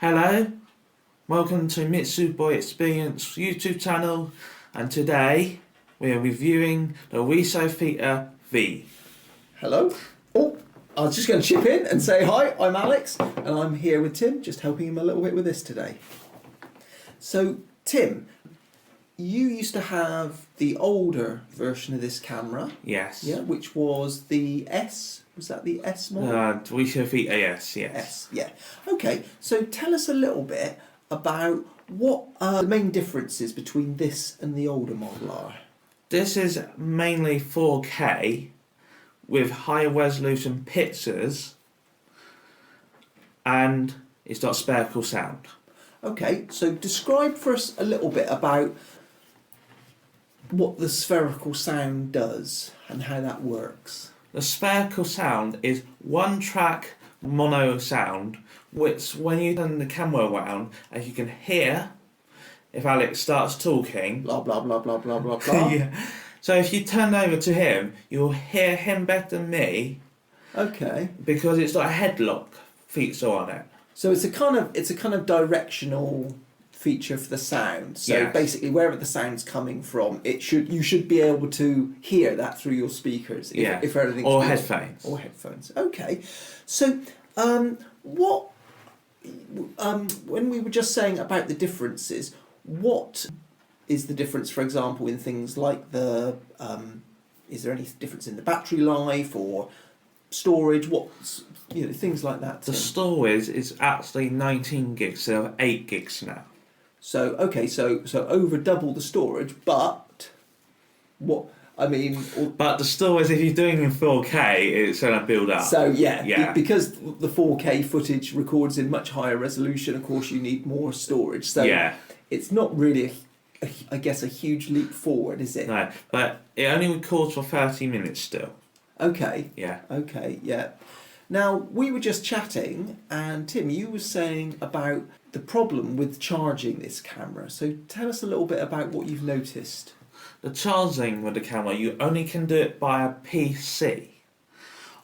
Hello, welcome to Mitsuperboy Experience YouTube channel, and today we are reviewing the Ricoh Theta V. Hello. Oh, I was just going to chip in and say hi, I'm Alex, and I'm here with Tim, just helping him a little bit with this today. So, Tim, you used to have the older version of this camera. Yes. Yeah, which was the S. Was that the S model? Ricoh Theta S, yes. S, yeah. Okay, so tell us a little bit about what the main differences between this and the older model are. This is mainly 4K with higher resolution pictures, and it's got spherical sound. Okay, so describe for us a little bit about what the spherical sound does and how that works. The spherical sound is one track mono sound, which when you turn the camera around, as you can hear, if Alex starts talking, Blah, blah, blah, blah, blah, blah, blah. yeah. So if you turn over to him, you'll hear him better than me. Okay. Because it's got a headlock feature on it. So it's a kind of directional feature for the sound. So Yes. basically, wherever the sound's coming from, you should be able to hear that through your speakers. If everything's or good. headphones. Or headphones. Okay. So when we were just saying about the differences, what is the difference, for example, in things like the is there any difference in the battery life or storage? Things like that. The storage is actually 19 gigs, so 8 gigs now. So okay, so over double the storage, but But the storage, if you're doing in 4K, it's going to build up. So because the 4K footage records in much higher resolution, of course you need more storage. So it's not really, I guess, a huge leap forward, is it? No, but it only records for 30 minutes still. Okay. Yeah. Okay, yeah. Now, we were just chatting, and Tim, you were saying about the problem with charging this camera. So tell us a little bit about what you've noticed. The charging with the camera, you only can do it by a PC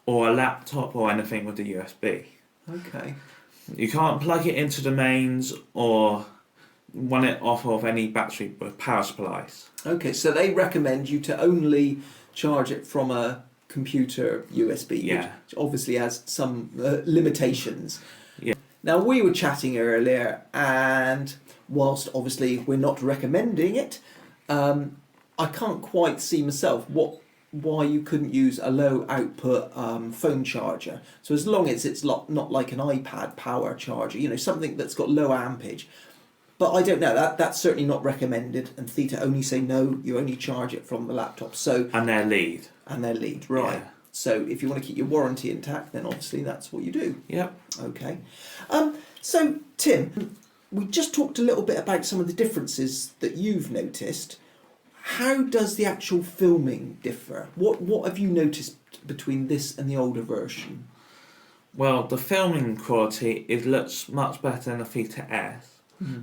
or a laptop or anything with the USB. Okay. You can't plug it into the mains or run it off of any battery power supplies. Okay, so they recommend you to only charge it from a computer USB, which obviously has some limitations. Yeah. Now, we were chatting earlier, and whilst obviously we're not recommending it, I can't quite see myself why you couldn't use a low output phone charger. So as long as it's not like an iPad power charger, something that's got low ampage. But I don't know, that's certainly not recommended, and Theta only say no, you only charge it from the laptop. So and their lead. Right. Yeah. So if you want to keep your warranty intact, then obviously that's what you do. Yep. Okay. So Tim, we just talked a little bit about some of the differences that you've noticed. How does the actual filming differ? What have you noticed between this and the older version? Well, the filming quality looks much better than the Theta S.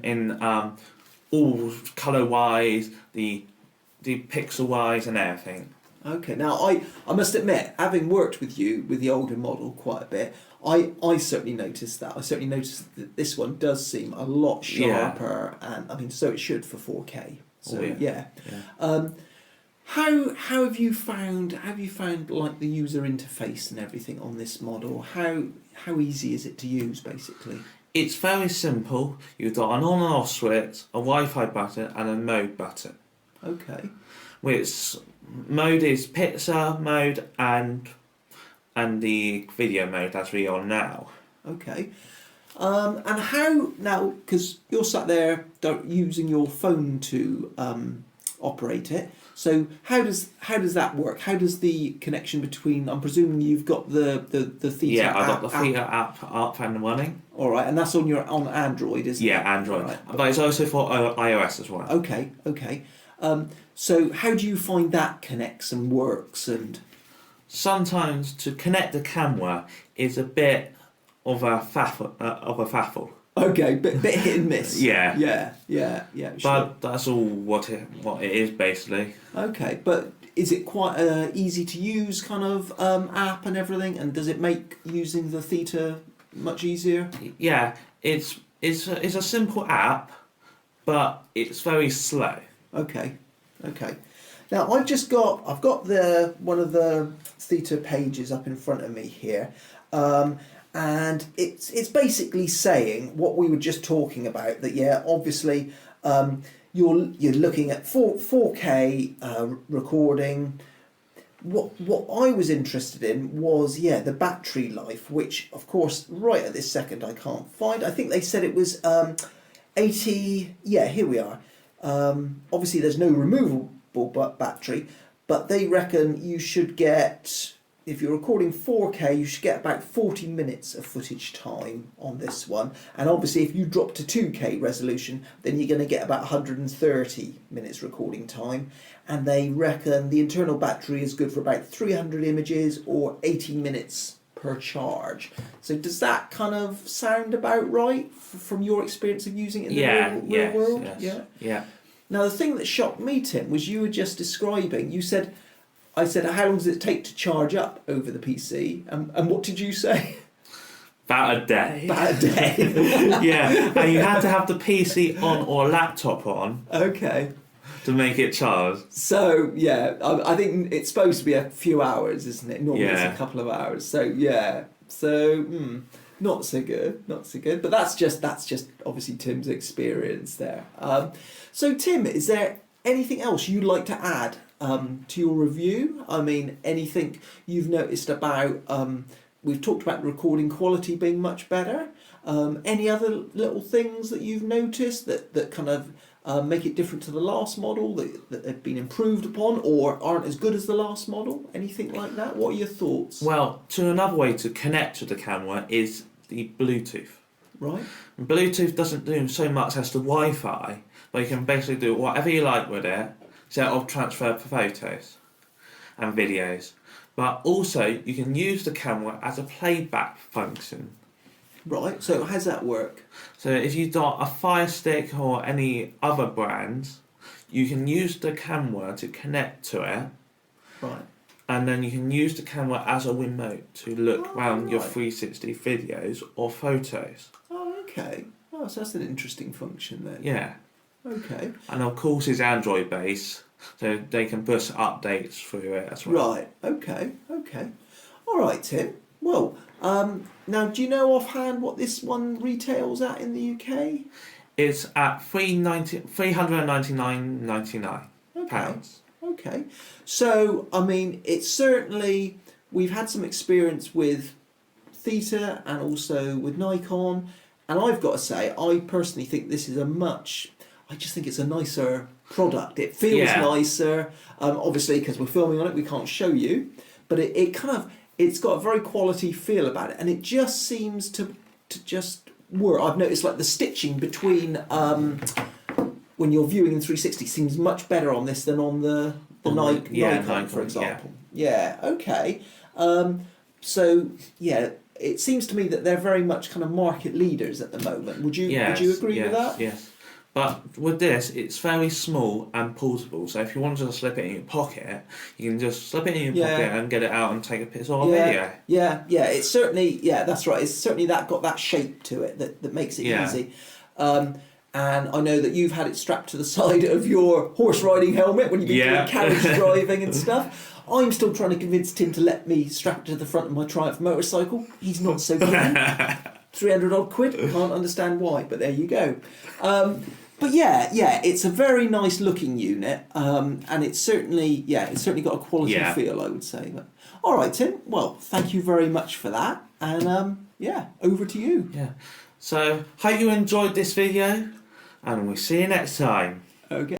In all colour wise, the pixel wise, and everything. Okay, now I must admit, having worked with you with the older model quite a bit, I certainly noticed that. I certainly noticed that this one does seem a lot sharper, and so it should for 4K. So how have you found like the user interface and everything on this model? How easy is it to use, basically? It's very simple. You've got an on and off switch, a Wi-Fi button, and a mode button. Okay. Which mode is picture mode and the video mode as we are now. Okay. And how now? Because you're sat there using your phone to operate it. So how does that work? How does the connection between? I'm presuming you've got the Theta. Yeah, I've got the Theta app up and running. All right, and that's on Android, isn't it? Yeah, Android. Right. But it's also for iOS as well. Okay. So how do you find that connects and works? And sometimes to connect the camera is a bit of a faffle. Okay, bit hit and miss. Yeah. Sure. But that's all what it is basically. Okay, but is it quite easy to use kind of app and everything? And does it make using the Theta much easier? Yeah, it's it's a simple app, but it's very slow. Okay. Now I've got one of the Theta pages up in front of me here, and it's basically saying what we were just talking about. That obviously you're looking at 4K recording. What I was interested in was the battery life, which of course right at this second I can't find. I think they said it was 80. Yeah, here we are. Obviously there's no removable battery, but they reckon you should get, if you're recording 4K, you should get about 40 minutes of footage time on this one. And obviously if you drop to 2K resolution, then you're going to get about 130 minutes recording time. And they reckon the internal battery is good for about 300 images or 80 minutes per charge. So does that kind of sound about right from your experience of using it in the real world? Yes. Yeah. Now the thing that shocked me, Tim, was you were just describing, I said, how long does it take to charge up over the PC? And what did you say? About a day. About a day. Yeah, and you had to have the PC on or laptop on. Okay. To make it charge. So, I think it's supposed to be a few hours, isn't it? Normally it's a couple of hours. So, not so good. But that's just obviously Tim's experience there. So, Tim, is there anything else you'd like to add to your review? I mean, anything you've noticed about... we've talked about the recording quality being much better. Any other little things that you've noticed that kind of make it different to the last model, that have been improved upon or aren't as good as the last model? Anything like that? What are your thoughts? Well, another way to connect to the camera is the Bluetooth. Right. Bluetooth doesn't do so much as the Wi-Fi, but you can basically do whatever you like with it, set of transfer for photos and videos. But also, you can use the camera as a playback function. Right, so how does that work? So if you've got a Fire Stick or any other brands, you can use the camera to connect to it. Right. And then you can use the camera as a remote to look around your 360 videos or photos. Oh, okay. Oh, so that's an interesting function then. Yeah. Okay. And of course it's Android based, so they can push updates through it as well. Right, okay. All right, Tim. Well, now do you know offhand what this one retails at in the UK? It's at £399.99. Okay. So, I mean, it's certainly, we've had some experience with Theta and also with Nikon, and I've got to say, I personally think this is I just think it's a nicer product. It feels nicer. Obviously, because we're filming on it, we can't show you, but it's got a very quality feel about it, and it just seems to just work. I've noticed like the stitching between when you're viewing in 360 seems much better on this than on the Nikon, for example. Yeah. Okay. It seems to me that they're very much kind of market leaders at the moment. Would you agree with that? Yes. But with this, it's very small and portable. So if you want to slip it in your pocket, you can just slip it in your pocket and get it out and take a picture or video. Yeah. It's certainly that's right. It's certainly got that shape to it that makes it easy. And I know that you've had it strapped to the side of your horse riding helmet when you've been doing carriage driving and stuff. I'm still trying to convince Tim to let me strap it to the front of my Triumph motorcycle. He's not so keen. 300 odd quid. Can't understand why, but there you go. But it's a very nice looking unit, and it's certainly got a quality feel, I would say. But, all right, Tim. Well, thank you very much for that, and over to you. Yeah. So hope you enjoyed this video, and we'll see you next time. Okay.